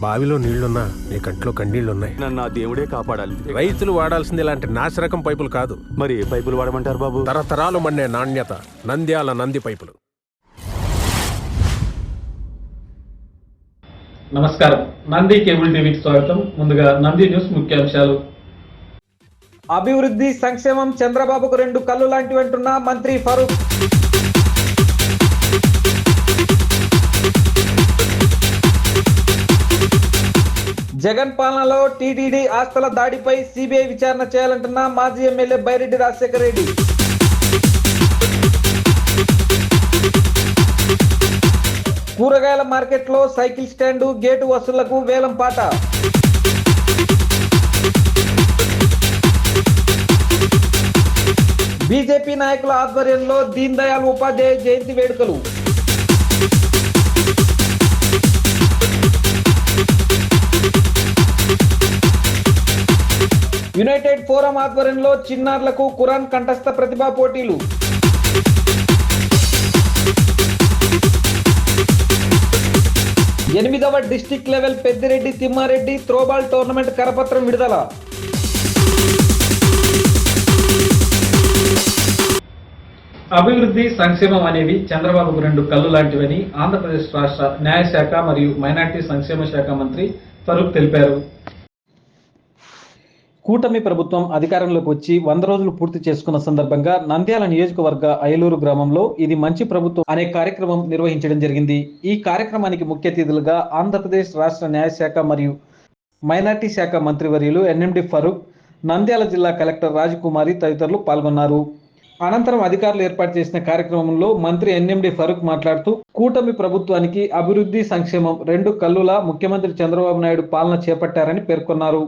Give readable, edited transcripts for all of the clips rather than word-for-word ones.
బావిలో నీళ్లున్నా నీ కంట్లో కన్నీళ్లున్నాయి. నన్ను ఆ దేవుడే కాపాడాలి. రైతులు వాడాల్సింది ఇలాంటి నాసిరకం పైపులు కాదు. మరి ఏ పైపులు వాడమంటారు బాబు? తరతరాలు మన్నే నాణ్యత నంద్యాల నంది పైపులు. నమస్కారం, నంది కేబుల్ టీవీకి స్వాగతం. ముందుగా నంది న్యూస్ ముఖ్యాంశాలు. అభివృద్ధి సంక్షేమం చంద్రబాబుకు రెండు కళ్ళు లాంటివంటున్న మంత్రి ఫరూక్. జగన్ పాలనలో టీటీడీ ఆస్తుల దాడిపై సిబిఐ విచారణ చేయాలంటున్న మాజీ ఎమ్మెల్యే బైరెడ్డి రాజశేఖర రెడ్డి. కూరగాయల మార్కెట్లో సైకిల్ స్టాండు గేటు వసూళ్లకు వేలం పాట. బీజేపీ నాయకుల ఆధ్వర్యంలో దీన్ దయాళ్ ఉపాధ్యాయ జయంతి వేడుకలు. యునైటెడ్ ఫోరం ఆధ్వర్యంలో చిన్నారులకు ఖురాన్ కంఠస్థ ప్రతిభా పోటీలు. ఎనిమిదవ district level Peddireddy Thimmareddy throwball tournament కరపత్రం విడుదల. అభివృద్ధి సంక్షేమం అనేవి చంద్రబాబుకు రెండు కళ్ళు లాంటివని ఆంధ్రప్రదేశ్ రాష్ట్ర న్యాయశాఖ మరియు మైనార్టీ సంక్షేమ శాఖ మంత్రి ఫరూక్ తెలిపారు. కూటమి ప్రభుత్వం అధికారంలోకి వచ్చి 100 రోజులు పూర్తి చేసుకున్న సందర్భంగా నంద్యాల నియోజకవర్గ అయలూరు గ్రామంలో ఇది మంచి ప్రభుత్వం అనే కార్యక్రమం నిర్వహించడం జరిగింది. ఈ కార్యక్రమానికి ముఖ్య అతిథులుగా ఆంధ్రప్రదేశ్ రాష్ట్ర న్యాయశాఖ మరియు మైనార్టీ శాఖ మంత్రివర్యులు ఎన్ఎండి ఫరూక్, నంద్యాల జిల్లా కలెక్టర్ రాజకుమారి తదితరులు పాల్గొన్నారు. అనంతరం అధికారులు ఏర్పాటు చేసిన కార్యక్రమంలో మంత్రి ఎన్ఎండి ఫరూక్ మాట్లాడుతూ కూటమి ప్రభుత్వానికి అభివృద్ధి సంక్షేమం రెండు కళ్ళులా ముఖ్యమంత్రి చంద్రబాబు నాయుడు పాలన చేపట్టారని పేర్కొన్నారు.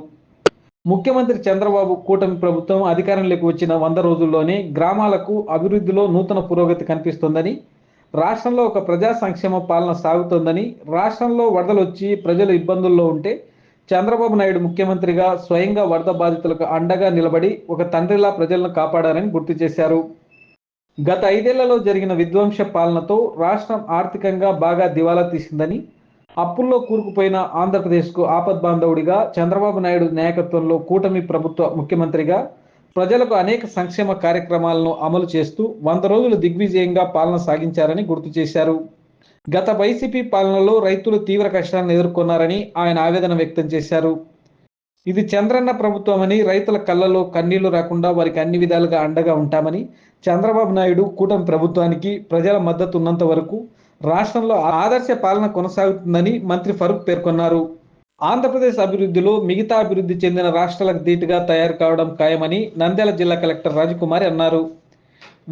ముఖ్యమంత్రి చంద్రబాబు కూటమి ప్రభుత్వం అధికారంలోకి వచ్చిన 100 రోజుల్లోనే గ్రామాలకు అభివృద్ధిలో నూతన పురోగతి కనిపిస్తోందని, రాష్ట్రంలో ఒక ప్రజా సంక్షేమ పాలన సాగుతోందని, రాష్ట్రంలో వరదలు వచ్చి ప్రజలు ఇబ్బందుల్లో ఉంటే చంద్రబాబు నాయుడు ముఖ్యమంత్రిగా స్వయంగా వరద బాధితులకు అండగా నిలబడి ఒక తండ్రిలా ప్రజలను కాపాడారని గుర్తు చేశారు. గత 5 ఏళ్లలో జరిగిన విధ్వంస పాలనతో రాష్ట్రం ఆర్థికంగా బాగా దివాలా తీసిందని, అప్పుల్లో కూరుకుపోయిన ఆంధ్రప్రదేశ్కు ఆపద్బాంధవుడిగా చంద్రబాబు నాయుడు నాయకత్వంలో కూటమి ప్రభుత్వ ముఖ్యమంత్రిగా ప్రజలకు అనేక సంక్షేమ కార్యక్రమాలను అమలు చేస్తూ 100 రోజులు దిగ్విజయంగా పాలన సాగించారని గుర్తు చేశారు. గత వైసీపీ పాలనలో రైతులు తీవ్ర కష్టాలను ఎదుర్కొన్నారని ఆయన ఆవేదన వ్యక్తం చేశారు. ఇది చంద్రన్న ప్రభుత్వమని, రైతుల కళ్ళలో కన్నీళ్లు రాకుండా వారికి అన్ని విధాలుగా అండగా ఉంటామని, చంద్రబాబు నాయుడు కూటమి ప్రభుత్వానికి ప్రజల మద్దతు ఉన్నంత వరకు రాష్ట్రంలో ఆదర్శ పాలన కొనసాగుతుందని మంత్రి ఫరూక్ పేర్కొన్నారు. ఆంధ్రప్రదేశ్ అభివృద్ధిలో మిగతా అభివృద్ధి చెందిన రాష్ట్రాలకు ధీటుగా తయారు కావడం ఖాయమని నంద్యాల జిల్లా కలెక్టర్ రాజకుమారి అన్నారు.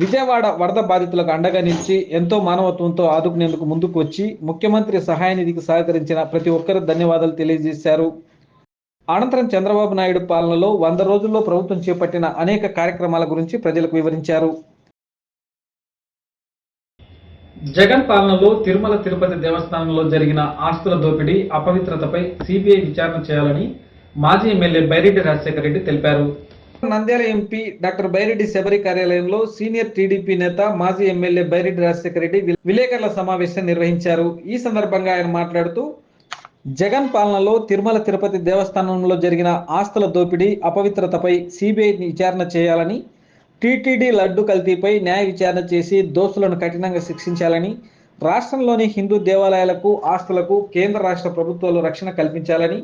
విజయవాడ వరద బాధితులకు అండగా నిలిచి ఎంతో మానవత్వంతో ఆదుకునేందుకు ముందుకు వచ్చి ముఖ్యమంత్రి సహాయ నిధికి సహకరించిన ప్రతి ఒక్కరు ధన్యవాదాలు తెలియజేశారు. అనంతరం చంద్రబాబు నాయుడు పాలనలో 100 రోజుల్లో ప్రభుత్వం చేపట్టిన అనేక కార్యక్రమాల గురించి ప్రజలకు వివరించారు. జగన్ పాలనలో తిరుమల తిరుపతి దేవస్థానంలో జరిగిన ఆస్తుల దోపిడీ, అపవిత్రతపై సిబిఐ విచారణ చేయాలని మాజీ ఎమ్మెల్యే బైరెడ్డి రాజశేఖర రెడ్డి తెలిపారు. నంద్యాల ఎంపీ డాక్టర్ బైరెడ్డి శబరి కార్యాలయంలో సీనియర్ టీడీపీ నేత మాజీ ఎమ్మెల్యే బైరెడ్డి రాజశేఖర రెడ్డి విలేకరుల సమావేశం నిర్వహించారు. ఈ సందర్భంగా ఆయన మాట్లాడుతూ జగన్ పాలనలో తిరుమల తిరుపతి దేవస్థానంలో జరిగిన ఆస్తుల దోపిడీ, అపవిత్రతపై సిబిఐ విచారణ చేయాలని, టీటీడీ లడ్డు కల్తీపై న్యాయ విచారణ చేసి దోషులను కఠినంగా శిక్షించాలని, రాష్ట్రంలోని హిందూ దేవాలయాలకు, ఆస్తులకు కేంద్ర రాష్ట్ర ప్రభుత్వాలు రక్షణ కల్పించాలని,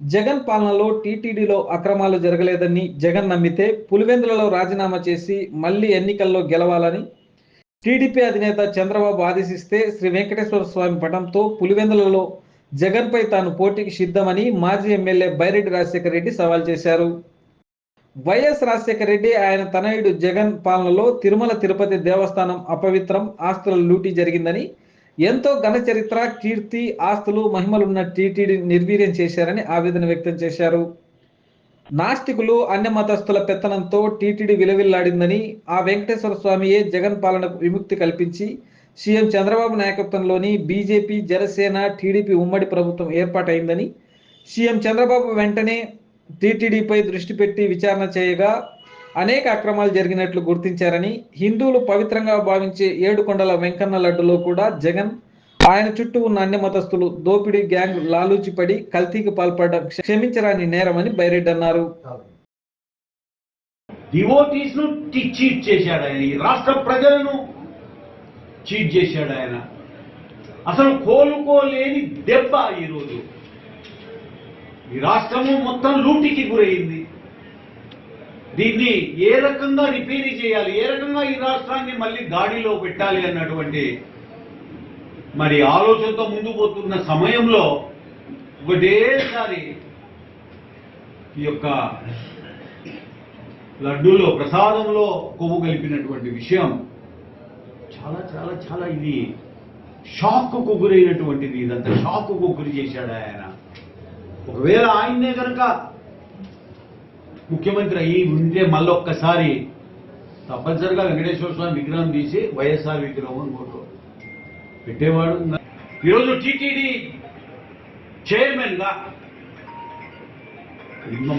జగన్ పాలనలో టీటీడీలో అక్రమాలు జరగలేదని జగన్ నమ్మితే పులివెందులలో రాజీనామా చేసి మళ్లీ ఎన్నికల్లో గెలవాలని టీడీపీ అధినేత చంద్రబాబు ఆదేశిస్తే శ్రీ వెంకటేశ్వర స్వామి పటంతో పులివెందులలో జగన్పై తాను పోటీకి సిద్ధమని మాజీ ఎమ్మెల్యే బైరెడ్డి రాజశేఖర రెడ్డి సవాల్ చేశారు. వైఎస్ రాజశేఖర రెడ్డి ఆయన తనయుడు జగన్ పాలనలో తిరుమల తిరుపతి దేవస్థానం అపవిత్రం, ఆస్తుల లూటీ జరిగిందని, ఎంతో ఘన చరిత్ర, కీర్తి, ఆస్తులు, మహిమలున్న టీటీడీ నిర్వీర్యం చేశారని ఆవేదన వ్యక్తం చేశారు. నాస్తికులు, అన్య మతస్థుల పెత్తనంతో టీటీడీ విలవిల్లాడిందని, ఆ వెంకటేశ్వర స్వామియే జగన్ పాలనకు విముక్తి కల్పించి సీఎం చంద్రబాబు నాయకత్వంలోని బీజేపీ, జనసేన, టీడీపీ ఉమ్మడి ప్రభుత్వం ఏర్పాటైందని, సీఎం చంద్రబాబు వెంటనే టీటీడీపై దృష్టి పెట్టి విచారణ చేయగా అనేక అక్రమాలు జరిగినట్లు గుర్తించారని, హిందువులు పవిత్రంగా భావించే 7 కొండల వెంకన్న లడ్డులో కూడా జగన్ ఆయన చుట్టూ ఉన్న అన్ని మతస్థులు దోపిడీ గ్యాంగ్ లాలూచిపడి కల్తీకి పాల్పడడం క్షమించరాని నేరమని బైరెడ్డి అన్నారు. డివోటీస్ ను చీట్ చేశాడు ఆయన, ఈ రాష్ట్ర ప్రజలను చీట్ చేశాడు ఆయన. అసలు కోలుకోలేని దెబ్బ ఈరోజు ఈ రాష్ట్రము మొత్తం లూటికి గురైంది. దీన్ని ఏ రకంగా రిపేరీ చేయాలి, ఏ రకంగా ఈ రాష్ట్రాన్ని మళ్ళీ గాడిలో పెట్టాలి అన్నటువంటి మరి ఆలోచనతో ముందు పోతున్న సమయంలో ఒకటేసారి ఈ యొక్క లడ్డూలో ప్రసాదంలో కొవ్వు కలిపినటువంటి విషయం చాలా చాలా చాలా ఇది షాక్కు గురైనటువంటిది. ఇదంతా షాక్కు గురి చేశాడు ఆయన. ఒకవేళ ఆయన్నే కనుక ముఖ్యమంత్రి అయ్యి ఉంటే మళ్ళొక్కసారి తప్పనిసరిగా వెంకటేశ్వర స్వామి విగ్రహం తీసి వైఎస్ఆర్ విగ్రహం ఇంకోటి పెట్టేవాడు. ఈరోజు టీటీడీ చైర్మన్ గా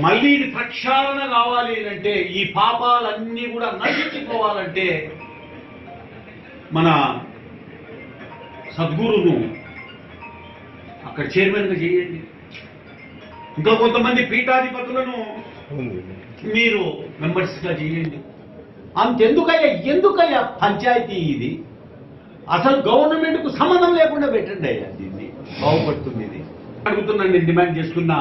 మళ్ళీ ఇది ప్రక్షాళన కావాలి అంటే, ఈ పాపాలన్నీ కూడా నశించిపోవాలంటే మన సద్గురును అక్కడ చైర్మన్ గా చేయండి. ఇంకా కొంతమంది పీఠాధిపతులను మీరు మెంబర్స్ గా చేయండి. ఎందుకయ్యా పంచాయతీ ఇది? అసలు గవర్నమెంట్ కు సంబంధం లేకుండా పెట్టండి అయ్యా, దీన్ని బాగుపడుతుంది. ఇది అడుగుతున్నాను, నేను డిమాండ్ చేసుకున్నా.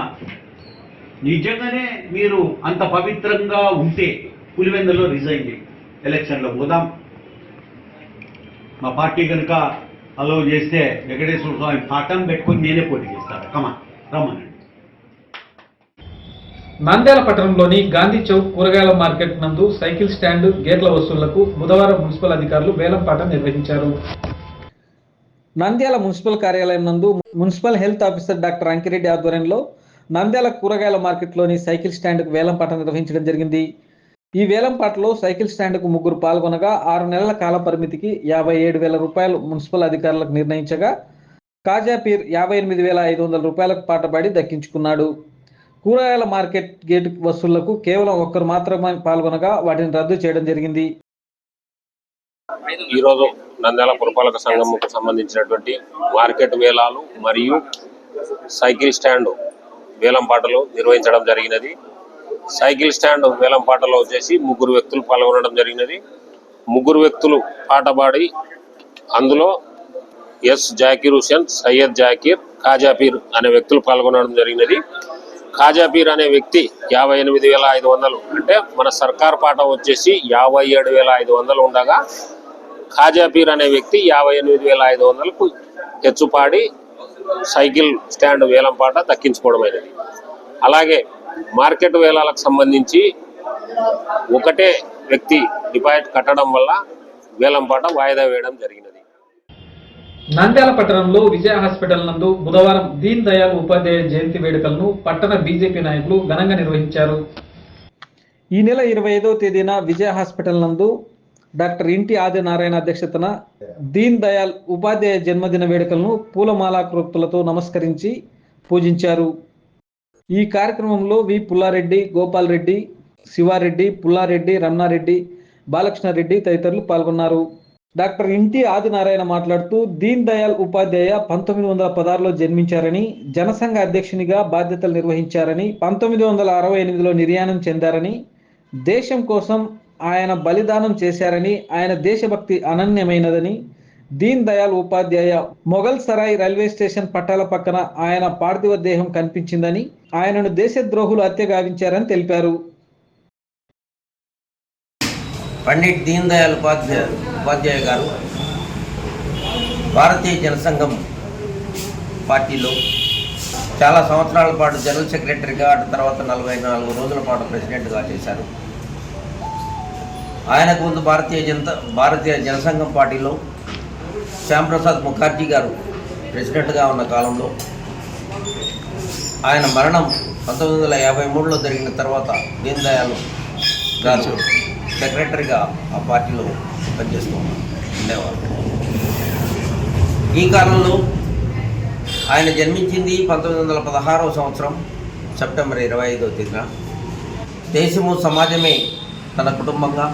నిజంగానే మీరు అంత పవిత్రంగా ఉంటే పులివెందులో రిజైన్ చేయండి, ఎలక్షన్లో పోదాం. మా పార్టీ కనుక అలౌ చేస్తే వెంకటేశ్వర స్వామి పాఠం పెట్టుకొని నేనే పోటీ చేస్తాను. రమ్మనండి. నంద్యాల పట్టణంలోని గాంధీ చౌక్ కూరగాయల మార్కెట్ నందు సైకిల్ స్టాండ్ గేట్ల వసూళ్లకు బుధవారం మున్సిపల్ అధికారులు వేలంపాట నిర్వహించారు. నంద్యాల మున్సిపల్ కార్యాలయం నందు municipal health officer doctor Ankireddy ఆధ్వర్యంలో నంద్యాల కూరగాయల మార్కెట్లోని సైకిల్ స్టాండ్కు వేలంపాట నిర్వహించడం జరిగింది. ఈ వేలంపాటలో సైకిల్ స్టాండ్కు 3 పాల్గొనగా 6 నెలల కాల పరిమితికి 57,000 రూపాయలు మున్సిపల్ అధికారులకు నిర్ణయించగా కాజాపీర్ 58,500 రూపాయలకు పాటపాడి దక్కించుకున్నాడు. కూరగాయల మార్కెట్ గేటు వసూళ్లకు కేవలం 1 మాత్రమే పాల్గొనగా వాటిని రద్దు చేయడం జరిగింది. ఈరోజు నంద్యాల పురపాలక సంఘంకు సంబంధించినటువంటి మార్కెట్ వేలాలు మరియు సైకిల్ స్టాండ్ వేలంపాటలు నిర్వహించడం జరిగినది. సైకిల్ స్టాండ్ వేలంపాటలో వచ్చేసి 3 వ్యక్తులు పాల్గొనడం జరిగినది. 3 వ్యక్తులు పాటపాడి అందులో ఎస్ జాకీర్ హుసేన్, సయ్యద్ జాకీర్, కాజాపీర్ అనే వ్యక్తులు పాల్గొనడం జరిగినది. కాజాపీర్ అనే వ్యక్తి 58,500, అంటే మన సర్కార్ పాట వచ్చేసి 57,500 ఉండగా కాజాపీర్ అనే వ్యక్తి 58,500కు హెచ్చుపాడి సైకిల్ స్టాండ్ వేలంపాట దక్కించుకోవడం అయినది. అలాగే మార్కెట్ వేలాలకు సంబంధించి ఒకటే వ్యక్తి డిపాజిట్ కట్టడం వల్ల వేలంపాట వాయిదా వేయడం జరిగినది. నంద్యాల పట్టణంలో విజయ హాస్పిటల్ నందు బుధవారం దీన్ దయాళ్ ఉపాధ్యాయ జయంతి వేడుకలను పట్టణ బీజేపీ నాయకులు ఘనంగా నిర్వహించారు. ఈ నెల 25వ తేదీన విజయ హాస్పిటల్ నందు డాక్టర్ ఇంటి ఆదినారాయణ అధ్యక్షతన దీన్ దయాళ్ ఉపాధ్యాయ జన్మదిన వేడుకలను పూలమాలాకృతులతో నమస్కరించి పూజించారు. ఈ కార్యక్రమంలో వి పుల్లారెడ్డి, గోపాల్ రెడ్డి, శివారెడ్డి, పుల్లారెడ్డి, రమణారెడ్డి, బాలకృష్ణారెడ్డి తదితరులు పాల్గొన్నారు. డాక్టర్ ఇంటి ఆదినారాయణ మాట్లాడుతూ దీన్ దయాళ్ ఉపాధ్యాయ 1916లో జన్మించారని, జనసంఘ అధ్యక్షునిగా బాధ్యతలు నిర్వహించారని, 1968లో నిర్యాణం చెందారని, దేశం కోసం ఆయన బలిదానం చేశారని, ఆయన దేశభక్తి అనన్యమైనదని, దీన్ దయాళ్ ఉపాధ్యాయ మొఘల్ సరాయ్ రైల్వే స్టేషన్ పట్టాల పక్కన ఆయన పార్థివ దేహం కనిపించిందని, ఆయనను దేశద్రోహులు హత్య గావించారని తెలిపారు. పండిట్ దీన్ దయాళ్ ఉపాధ్యాయ గారు భారతీయ జనసంఘం పార్టీలో చాలా సంవత్సరాల పాటు జనరల్ సెక్రటరీగా, తర్వాత 44 రోజుల పాటు ప్రెసిడెంట్గా చేశారు. ఆయనకు ముందు భారతీయ జనసంఘం పార్టీలో శ్యాంప్రసాద్ ముఖర్జీ గారు ప్రెసిడెంట్గా ఉన్న కాలంలో ఆయన మరణం 1953లో జరిగిన తర్వాత దీన్ దయాళ్ గారు సెక్రటరీగా ఆ పార్టీలో పనిచేస్తూ ఉండేవారు. ఈ కాలంలో ఆయన జన్మించింది 1916వ సంవత్సరం సెప్టెంబర్ 25వ తేదీన. దేశము సమాజమే తన కుటుంబంగా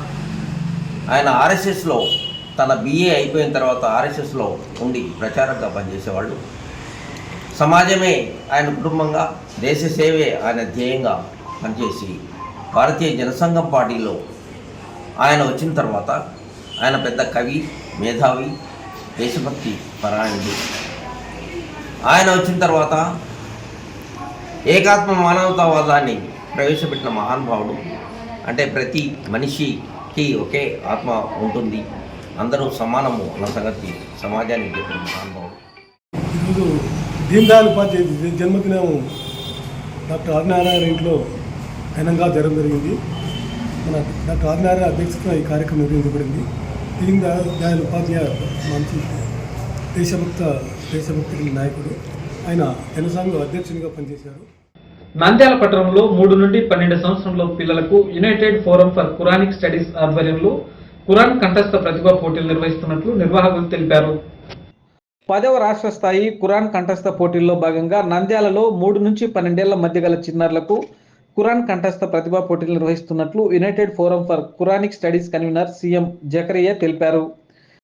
ఆయన ఆర్ఎస్ఎస్లో తన BA అయిపోయిన తర్వాత RSSలో ఉండి ప్రచారంగా పనిచేసేవాళ్ళు. సమాజమే ఆయన కుటుంబంగా, దేశ సేవే ఆయన ధ్యేయంగా పనిచేసి భారతీయ జనసంఘం పార్టీలో ఆయన వచ్చిన తర్వాత ఆయన పెద్ద కవి, మేధావి, దేశభక్తి పరాయణుడు. ఆయన వచ్చిన తర్వాత ఏకాత్మ మానవతావాదాన్ని ప్రవేశపెట్టిన మహానుభావుడు. అంటే ప్రతి మనిషికి ఒకే ఆత్మ ఉంటుంది, అందరూ సమానము అన్న సంగతి సమాజానికి చెప్పిన మహానుభావుడు. ఈరోజు దీన్ దయాళ్ ఉపాధ్యాయ జన్మదినం డాక్టర్ ఆదినారాయణ ఇంట్లో ఘనంగా జరగడం జరిగింది. మన డాక్టర్ ఆదినారాయణ అధ్యక్షతన ఈ కార్యక్రమం నిర్వహించబడింది. దీన్ దయాళ్ ఉపాధ్యాయ మంచి దేశభక్తి నాయకుడు. ఆయన జనసంఘ అధ్యక్షునిగా పనిచేశారు. నంద్యాల పట్టణంలో 3 నుండి 12 సంవత్సరంలో పిల్లలకు United Forum for Quranic studies ఆధ్వర్యంలో ఖురాన్ కంఠస్థ ప్రతిభా పోటీలు నిర్వహిస్తున్నట్లు నిర్వాహకులు తెలిపారు. 10వ రాష్ట్ర స్థాయి ఖురాన్ కంఠస్థ పోటీల్లో భాగంగా నంద్యాలలో 3 నుంచి 12 ఏళ్ల మధ్య గల చిన్నారులకు ఖురాన్ కంఠస్థ ప్రతిభా పోటీలు నిర్వహిస్తున్నట్లు United Forum for Quranic Studies convener CM Zakaria తెలిపారు.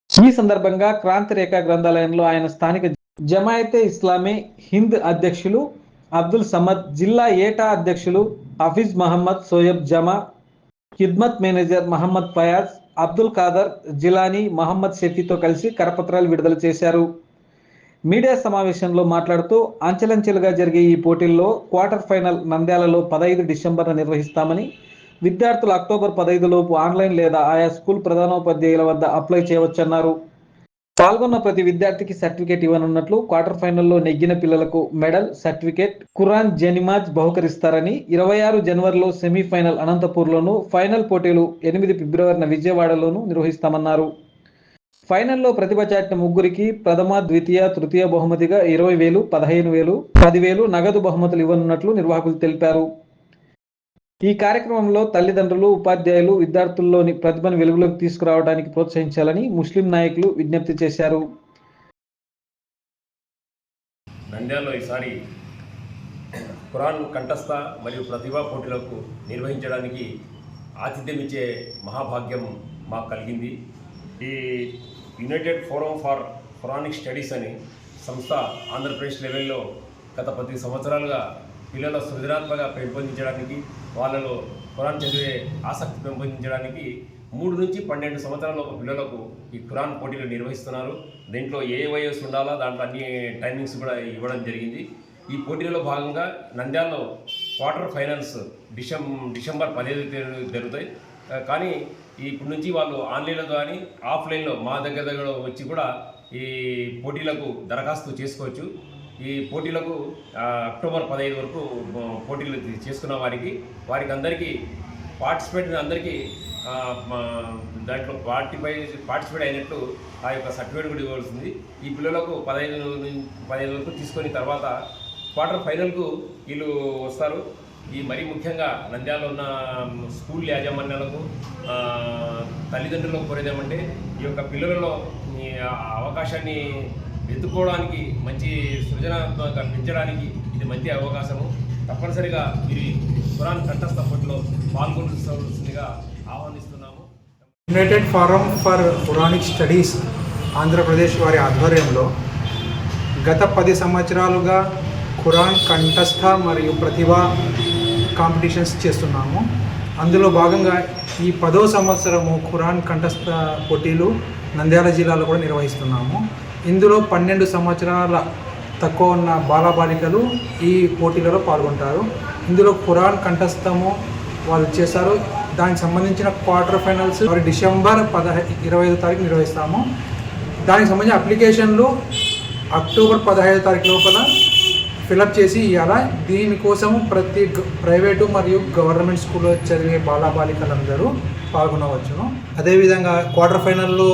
ఈ సందర్భంగా క్రాంతిరేఖ గ్రంథాలయంలో ఆయన స్థానిక జమాయతే ఇస్లామీ హింద్ అధ్యక్షులు అబ్దుల్ సమద్, జిల్లా ఏటా అధ్యక్షులు హఫీజ్ మహమ్మద్ సోయబ్ జమా, ఖిద్మత్ మేనేజర్ మహమ్మద్ ఫయాజ్, అబ్దుల్ ఖాదర్ జిలానీ, మహమ్మద్ షఫీతో కలిసి కరపత్రాలు విడుదల చేశారు. మీడియా సమావేశంలో మాట్లాడుతూ అంచెలంచెలుగా జరిగే ఈ పోటీల్లో క్వార్టర్ ఫైనల్ నంద్యాలలో 15 డిసెంబర్న నిర్వహిస్తామని, విద్యార్థులు అక్టోబర్ 15 లోపు ఆన్లైన్ లేదా ఆయా స్కూల్ ప్రధానోపాధ్యాయుల వద్ద అప్లై చేయవచ్చన్నారు. పాల్గొన్న ప్రతి విద్యార్థికి సర్టిఫికేట్ ఇవ్వనున్నట్లు, క్వార్టర్ ఫైనల్లో నెగ్గిన పిల్లలకు మెడల్, సర్టిఫికేట్, ఖురాన్ జనిమాజ్ బహుకరిస్తారని, 26 జనవరిలో సెమీఫైనల్ అనంతపూర్లోను, ఫైనల్ పోటీలు 8 ఫిబ్రవరిన విజయవాడలోను నిర్వహిస్తామన్నారు. ఫైనల్లో ప్రతిభ చాటిన ముగ్గురికి ప్రథమ, ద్వితీయ, తృతీయ బహుమతిగా 20,000, 15,000, 10,000 నగదు బహుమతులు ఇవ్వనున్నట్లు నిర్వాహకులు తెలిపారు. ఈ కార్యక్రమంలో తల్లిదండ్రులు, ఉపాధ్యాయులు విద్యార్థుల్లోని ప్రతిభను వెలుగులోకి తీసుకురావడానికి ప్రోత్సహించాలని ముస్లిం నాయకులు విజ్ఞప్తి చేశారు. నంద్యాలలో ఈసారి ఖురాన్ కంఠస్థ మరియు ప్రతిభా పోటీలకు నిర్వహించడానికి ఆతిథ్యం ఇచ్చే మహాభాగ్యం మాకు కలిగింది. ఈ United Forum for Quranic studies అనే సంస్థ ఆంధ్రప్రదేశ్ లెవెల్లో గత 10 సంవత్సరాలుగా పిల్లల సృజనాత్మక పెంపొందించడానికి, వాళ్ళలో ఖురాన్ చదివే ఆసక్తి పెంపొందించడానికి 3 నుంచి 12 సంవత్సరాల పిల్లలకు ఈ ఖురాన్ పోటీలు నిర్వహిస్తున్నారు. దీంట్లో ఏ వయస్సు ఉండాలో దాంట్లో అన్ని టైమింగ్స్ కూడా ఇవ్వడం జరిగింది. ఈ పోటీలలో భాగంగా నంద్యాలలో క్వార్టర్ ఫైనల్స్ డిసెంబర్ 15 జరుగుతాయి. కానీ ఇప్పటి నుంచి వాళ్ళు ఆన్లైన్లో కానీ ఆఫ్లైన్లో మా దగ్గర వచ్చి కూడా ఈ పోటీలకు దరఖాస్తు చేసుకోవచ్చు. ఈ పోటీలకు అక్టోబర్ 15 వరకు పోటీలు చేసుకున్న వారికి అందరికీ అందరికీ దాంట్లో పార్టిసిపేట్ అయినట్టు ఆ యొక్క సర్టిఫికేట్ కూడా ఇవ్వాల్సింది. ఈ పిల్లలకు 15 వరకు తీసుకొని తర్వాత క్వార్టర్ ఫైనల్కు వీళ్ళు వస్తారు. ఈ మరీ ముఖ్యంగా నంద్యాలలో ఉన్న స్కూల్ యాజమాన్యాలకు, తల్లిదండ్రులకు కోరేదేమంటే ఈ యొక్క పిల్లలలో ఈ అవకాశాన్ని ఎత్తుకోవడానికి, మంచి సృజనాత్మకంగా పెంచడానికి ఇది మంచి అవకాశము. తప్పనిసరిగా మీరు ఖురాన్ కంఠస్థ పోటీలో పాల్గొనవలసిందిగా ఆహ్వానిస్తున్నాము. United Forum for Quranic Studies Andhra Pradesh వారి ఆధ్వర్యంలో గత 10 సంవత్సరాలుగా ఖురాన్ కంఠస్థ మరియు ప్రతిభా కాంపిటీషన్స్ చేస్తున్నాము. అందులో భాగంగా ఈ 10వ సంవత్సరము ఖురాన్ కంఠస్థ పోటీలు నంద్యాల జిల్లాలో కూడా నిర్వహిస్తున్నాము. ఇందులో 12 సంవత్సరాల తక్కువ ఉన్న బాలబాలికలు ఈ పోటీలలో పాల్గొంటారు. ఇందులో ఖురాన్ కంఠస్థము వాళ్ళు చేస్తారు. దానికి సంబంధించిన క్వార్టర్ ఫైనల్స్ డిసెంబర్ 25వ తారీఖు నిర్వహిస్తాము. దానికి సంబంధించిన అప్లికేషన్లు అక్టోబర్ 15వ తారీఖు లోపల ఫిలప్ చేసి ఇవ్వాలా. దీనికోసము ప్రతి ప్రైవేటు మరియు గవర్నమెంట్ స్కూల్లో చదివే బాలబాలికలందరూ పాల్గొనవచ్చును. అదేవిధంగా క్వార్టర్ ఫైనల్లో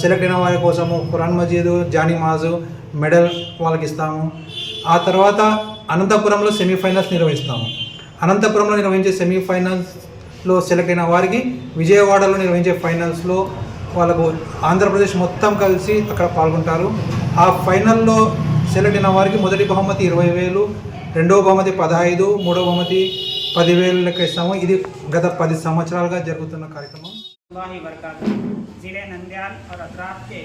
సెలెక్ట్ అయిన వారి కోసము ఖురాన్ మజీదు, జానిమాజు, మెడల్ వాళ్ళకి ఇస్తాము. ఆ తర్వాత అనంతపురంలో సెమీఫైనల్స్ నిర్వహిస్తాము. అనంతపురంలో నిర్వహించే సెమీఫైనల్స్లో సెలెక్ట్ అయిన వారికి విజయవాడలో నిర్వహించే ఫైనల్స్లో వాళ్ళకు ఆంధ్రప్రదేశ్ మొత్తం కలిసి అక్కడ పాల్గొంటారు. ఆ ఫైనల్లో సెలెక్ట్ అయిన వారికి మొదటి బహుమతి 20,000, రెండవ బహుమతి 15, మూడవ బహుమతి 10,000 లెక్క ఇస్తాము. ఇది గత 10 సంవత్సరాలుగా జరుగుతున్న కార్యక్రమం. ज़िले नंदयाल और अतराफ के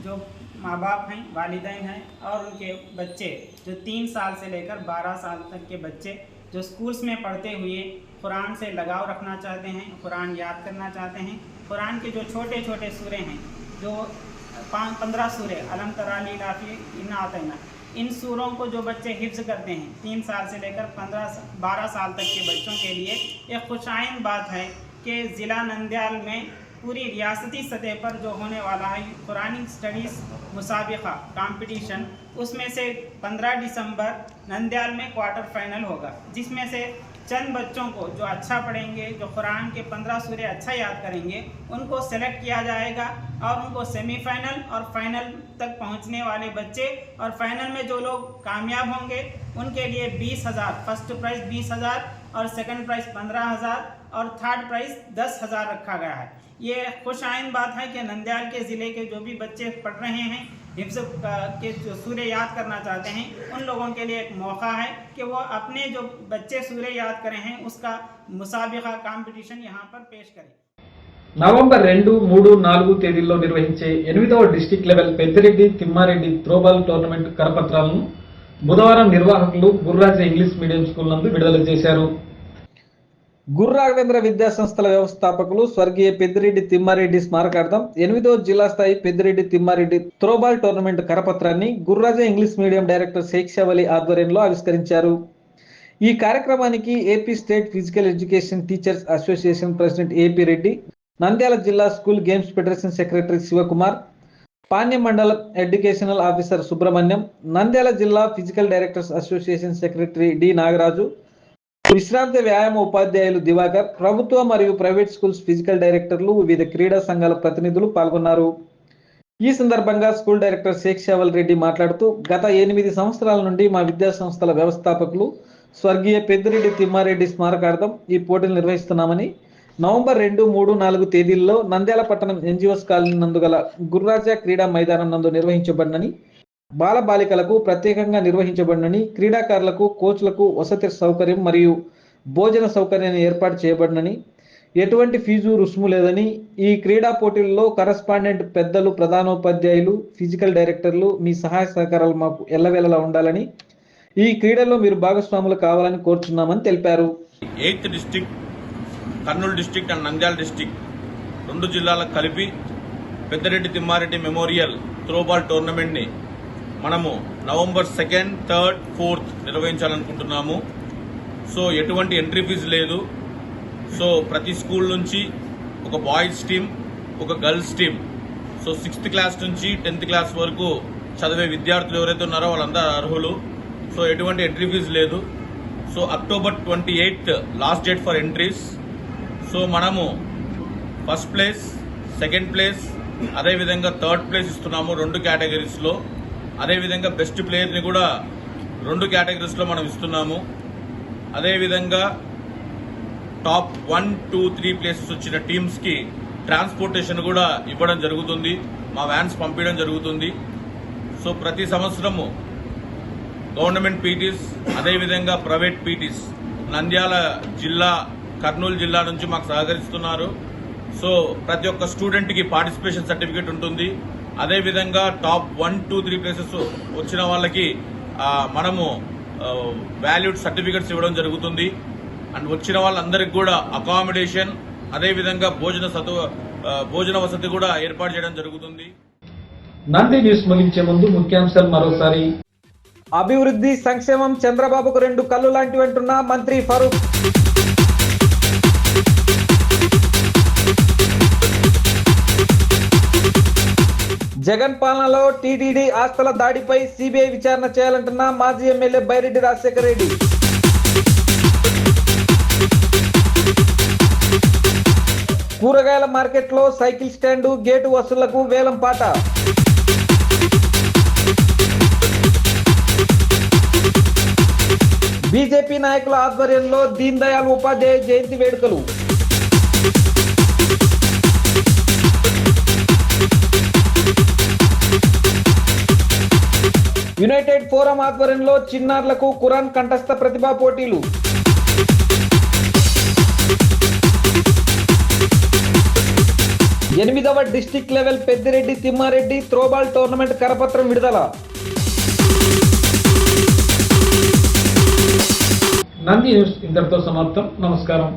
जो माँ बाप हैं, वालिदैन हैं और उनके बच्चे जो 3 साल से लेकर 12 साल तक के बच्चे जो स्कूल्स में पढ़ते हुए कुरान से लगाव रखना चाहते हैं, कुरान याद करना चाहते हैं, कुरान के जो छोटे छोटे सूरे हैं, जो 15 सूरे अलम तरा लीलाफी इन्ना आतना, इन सूरों को जो बच्चे हिफ्ज़ करते हैं 3 साल से लेकर 12 साल तक के बच्चों के लिए एक खुशाइन बात है कि ज़िला नंदयाल में पूरी रियासती सतह पर जो होने वाला है कुरानिक स्टडीज़ मुसाबिका कंपटीशन, उसमें से 15 दिसंबर नंदयाल में क्वार्टर फाइनल होगा, जिसमें से चंद बच्चों को जो अच्छा पढ़ेंगे, जो कुरान के 15 सूरे अच्छा याद करेंगे, उनको सेलेक्ट किया जाएगा और उनको सेमीफाइनल और फाइनल तक पहुंचने वाले बच्चे और फाइनल में जो लोग कामयाब होंगे उनके लिए 20,000, फर्स्ट प्राइज़ 20,000 और सेकंड प्राइज़ 15,000 और थर्ड प्राइज़ 10,000 रखा गया है। ये खुश आइन बात है कि नंदयाल के ज़िले के जो भी बच्चे पढ़ रहे हैं, हिफ्ज़ के जो सूरे याद करना चाहते हैं, उन लोगों के लिए एक मौका है कि वो अपने जो बच्चे सूरे याद करे हैं उसका मुसाबिका कंपटीशन यहाँ पर पेश करें। నవంబర్ 2, 3, 4 తేదీల్లో నిర్వహించే 8వ district level Peddireddy Thimmareddy throwball tournament కరపత్రాలను బుధవారం నిర్వాహకులు గుర్రాజ ఇంగ్లీష్ మీడియం స్కూల్ నందు విడుదల చేశారు. గుర్రాఘవేంద్ర విద్యా సంస్థల వ్యవస్థాపకులు స్వర్గీయ పెద్దిరెడ్డి తిమ్మారెడ్డి స్మారకార్థం 8వ జిల్లా స్థాయి పెద్దిరెడ్డి తిమ్మారెడ్డి త్రోబాల్ టోర్నమెంట్ కరపత్రాన్ని Gurraja English medium director Shaik Shavali ఆధ్వర్యంలో ఆవిష్కరించారు. ఈ కార్యక్రమానికి AP state physical education teachers association president AP Reddy, Nandyal జిల్లా school games federation secretary Sivakumar, Panyam మండలం ఎడ్యుకేషనల్ ఆఫీసర్ సుబ్రహ్మణ్యం, నంద్యాల జిల్లా physical directors association secretary D Nagaraju, విశ్రాంత వ్యాయామ ఉపాధ్యాయులు దివాకర్, ప్రభుత్వ మరియు ప్రైవేట్ స్కూల్స్ ఫిజికల్ డైరెక్టర్లు, వివిధ క్రీడా సంఘాల ప్రతినిధులు పాల్గొన్నారు. ఈ సందర్భంగా స్కూల్ డైరెక్టర్ షేక్ షవల్ రెడ్డి మాట్లాడుతూ, గత 8 సంవత్సరాల నుండి మా విద్యా సంస్థల వ్యవస్థాపకులు స్వర్గీయ పెద్దిరెడ్డి తిమ్మారెడ్డి స్మారకార్థం ఈ పోటీలు నిర్వహిస్తున్నామని, నవంబర్ 2, 3, 4 తేదీల్లో నంద్యాల పట్టణం ఎన్జిఓస్ కాలనీ నందుగల గుర్రాజా క్రీడా మైదానం నందు నిర్వహించబడినని, బాలబాలికలకు ప్రత్యేకంగా నిర్వహించబడినని, క్రీడాకారులకు, కోచ్లకు వసతి సౌకర్యం మరియు భోజన సౌకర్యాన్ని ఏర్పాటు చేయబడినని, ఎటువంటి ఫీజు రుసుము లేదని, ఈ క్రీడా పోటీల్లో కరస్పాండెంట్ పెద్దలు, ప్రధానోపాధ్యాయులు, ఫిజికల్ డైరెక్టర్లు మీ సహాయ సహకారాలు మాకు ఎల్లవేళలా ఉండాలని, ఈ క్రీడల్లో మీరు భాగస్వాములు కావాలని కోరుచున్నామని తెలిపారు. 8th district, Kurnool district and Nandyal district 2 జిల్లాలకు కలిపి పెద్దిరెడ్డి తిమ్మారెడ్డి మెమోరియల్ త్రోబాల్ టోర్నమెంట్ని మనము నవంబర్ 2, 3, 4 నిర్వహించాలనుకుంటున్నాము. సో ఎటువంటి ఎంట్రీ ఫీజు లేదు. సో ప్రతి స్కూల్ నుంచి ఒక బాయ్స్ టీం, ఒక girls team, so 6th class నుంచి 10th క్లాస్ వరకు చదివే విద్యార్థులు ఎవరైతే ఉన్నారో వాళ్ళందరూ అర్హులు. సో ఎటువంటి ఎంట్రీ ఫీజు లేదు. So October 28 last date for entries. So మనము ఫస్ట్ ప్లేస్, సెకండ్ ప్లేస్, అదేవిధంగా థర్డ్ ప్లేస్ ఇస్తున్నాము 2 కేటగిరీస్లో. అదేవిధంగా బెస్ట్ ప్లేయర్ని కూడా 2 కేటగిరీస్లో మనం ఇస్తున్నాము. అదేవిధంగా టాప్ 1, 2, 3 ప్లేసెస్ వచ్చిన టీమ్స్కి ట్రాన్స్పోర్టేషన్ కూడా ఇవ్వడం జరుగుతుంది. మా వ్యాన్స్ పంపించడం జరుగుతుంది. సో ప్రతి సంవత్సరము గవర్నమెంట్ పీటీస్, అదేవిధంగా ప్రైవేట్ పీటీస్ నంద్యాల జిల్లా, కర్నూలు జిల్లా నుంచి మాకు సహకరిస్తున్నారు. సో ప్రతి ఒక్క స్టూడెంట్కి పార్టిసిపేషన్ సర్టిఫికేట్ ఉంటుంది. అదేవిధంగా టాప్ 1, 2, 3 ప్లేసెస్ వచ్చిన వాళ్ళకి మనము వాల్యూడ్ సర్టిఫికేట్స్ ఇవ్వడం జరుగుతుంది. అండ్ వచ్చిన వాళ్ళందరికీ కూడా అకామిడేషన్, అదేవిధంగా భోజన వసతి కూడా ఏర్పాటు చేయడం జరుగుతుంది. నంది న్యూస్ ముగించే ముందు ముఖ్యాంశాలు మరోసారి. అభివృద్ధి, సంక్షేమం చంద్రబాబుకు 2 కళ్ళు లాంటివి అంటున్న మంత్రి ఫరూక్. జగన్ పాలనలో టీటీడీ ఆస్తుల దాడిపై సిబిఐ విచారణ చేయాలంటున్న మాజీ ఎమ్మెల్యే బైరెడ్డి రాజశేఖర రెడ్డి. కూరగాయల మార్కెట్లో సైకిల్ స్టాండు, గేటు వసూళ్లకు వేలం పాట. బీజేపీ నాయకుల ఆధ్వర్యంలో దీన్ దయాళ్ ఉపాధ్యాయ జయంతి వేడుకలు. యునైటెడ్ ఫోరం ఆధ్వర్యంలో చిన్నారులకు ఖురాన్ కంఠస్థ ప్రతిభా పోటీలు. 8వ district level Peddireddy Thimmareddy throwball tournament కరపత్రం విడుదల. నంది న్యూస్ ఇంతటితో సమాప్తం. నమస్కారం.